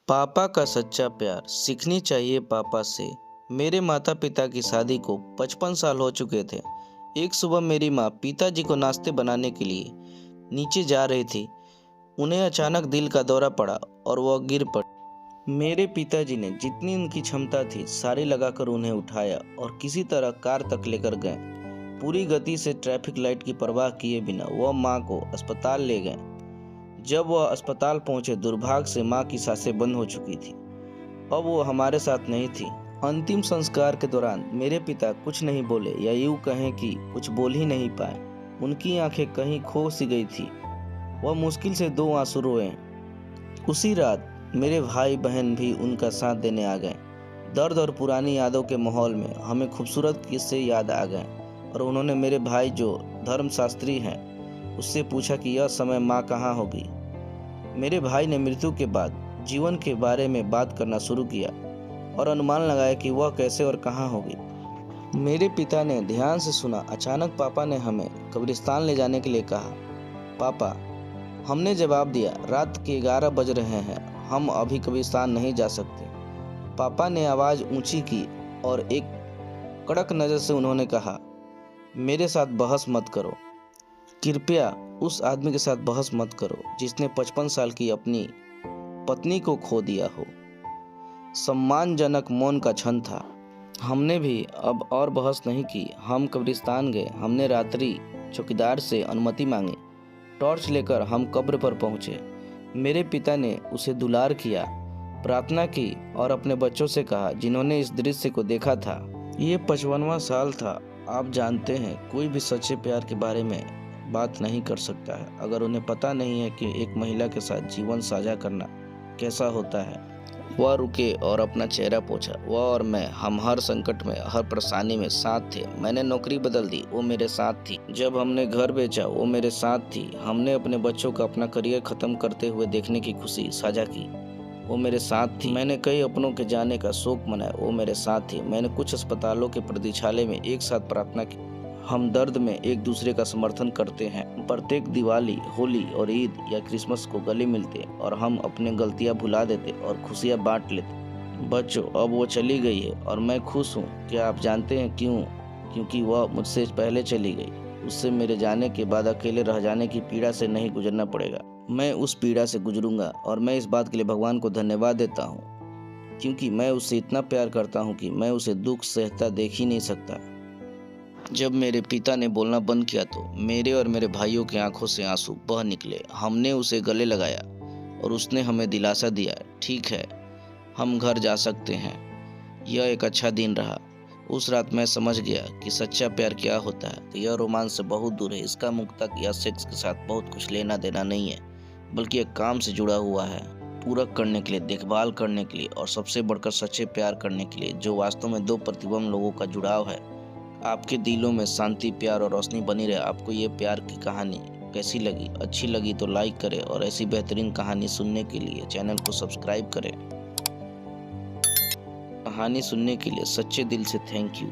पापा का सच्चा प्यार सीखनी चाहिए पापा से। मेरे माता पिता की शादी को 55 साल हो चुके थे। एक सुबह मेरी माँ पिताजी को नाश्ते बनाने के लिए नीचे जा रही थी। उन्हें अचानक दिल का दौरा पड़ा और वह गिर पड़ी। मेरे पिताजी ने जितनी उनकी क्षमता थी सारी लगाकर उन्हें उठाया और किसी तरह कार तक लेकर गए। पूरी गति से ट्रैफिक लाइट की परवाह किए बिना वह माँ को अस्पताल ले गए। जब वह अस्पताल पहुंचे, दुर्भाग्य से माँ की सांसें बंद हो चुकी थी। अब वो हमारे साथ नहीं थी। अंतिम संस्कार के दौरान मेरे पिता कुछ नहीं बोले, या यूं कहें कि कुछ बोल ही नहीं पाए। उनकी आंखें कहीं खो सी गई थी। वह मुश्किल से 2 आंसू रोए। उसी रात मेरे भाई बहन भी उनका साथ देने आ गए। दर्द और पुरानी यादों के माहौल में हमें खूबसूरत किस्से याद आ गए और उन्होंने मेरे भाई, जो धर्मशास्त्री हैं, उससे पूछा कि यह समय माँ कहाँ होगी। मेरे भाई ने मृत्यु के बाद जीवन के बारे में बात करना शुरू किया और अनुमान लगाया कि वह कैसे और कहाँ होगी। मेरे पिता ने ध्यान से सुना। अचानक पापा ने हमें कब्रिस्तान ले जाने के लिए कहा। पापा, हमने जवाब दिया, रात के 11 बज रहे हैं, हम अभी कब्रिस्तान नहीं जा सकते। पापा ने आवाज़ ऊंची की और एक कड़क नज़र से उन्होंने कहा, मेरे साथ बहस मत करो। कृपया उस आदमी के साथ बहस मत करो जिसने 55 साल की अपनी पत्नी को खो दिया हो। सम्मानजनक मौन का क्षण था। हमने भी अब और बहस नहीं की। हम कब्रिस्तान गए। हमने रात्रि चौकीदार से अनुमति मांगी। टॉर्च लेकर हम कब्र पर पहुंचे। मेरे पिता ने उसे दुलार किया, प्रार्थना की और अपने बच्चों से कहा जिन्होंने इस दृश्य को देखा था। ये 55वां साल था। आप जानते हैं, कोई भी सच्चे प्यार के बारे में बात नहीं कर सकता है अगर उन्हें पता नहीं है कि एक महिला के साथ जीवन साझा करना कैसा होता है। वह रुके और अपना चेहरा पोंछा। वह और मैं, हम हर संकट में, हर परेशानी में साथ थे। मैंने नौकरी बदल दी, वो मेरे साथ थी। जब हमने घर बेचा, वो मेरे साथ थी। हमने अपने बच्चों का अपना करियर खत्म करते हुए देखने की खुशी साझा की, वो मेरे साथ थी। मैंने कई अपनों के जाने का शोक मनाया, वो मेरे साथ थी। मैंने कुछ अस्पतालों के प्रतीक्षालय में एक साथ प्रार्थना की। हम दर्द में एक दूसरे का समर्थन करते हैं। प्रत्येक दिवाली, होली और ईद या क्रिसमस को गले मिलते और हम अपने गलतियां भुला देते और खुशियां बांट लेते। बच्चों, अब वो चली गई है और मैं खुश हूँ। क्या आप जानते हैं क्यों? क्योंकि वह मुझसे पहले चली गई। उससे मेरे जाने के बाद अकेले रह जाने की पीड़ा से नहीं गुजरना पड़ेगा। मैं उस पीड़ा से गुजरूंगा और मैं इस बात के लिए भगवान को धन्यवाद देता हूँ, क्योंकि मैं उससे इतना प्यार करता हूँ कि मैं उसे दुख सहता देख ही नहीं सकता। जब मेरे पिता ने बोलना बंद किया तो मेरे और मेरे भाइयों की आंखों से आंसू बह निकले। हमने उसे गले लगाया और उसने हमें दिलासा दिया, ठीक है, हम घर जा सकते हैं। यह एक अच्छा दिन रहा। उस रात मैं समझ गया कि सच्चा प्यार क्या होता है। यह रोमांस से बहुत दूर है। इसका मुक्तक या सेक्स के साथ बहुत कुछ लेना देना नहीं है, बल्कि एक काम से जुड़ा हुआ है, पूरक करने के लिए, देखभाल करने के लिए और सबसे बढ़कर सच्चे प्यार करने के लिए, जो वास्तव में 2 प्रतिबंध लोगों का जुड़ाव है। आपके दिलों में शांति, प्यार और रोशनी बनी रहे। आपको ये प्यार की कहानी कैसी लगी? अच्छी लगी तो लाइक करें और ऐसी बेहतरीन कहानी सुनने के लिए चैनल को सब्सक्राइब करें। कहानी सुनने के लिए सच्चे दिल से थैंक यू।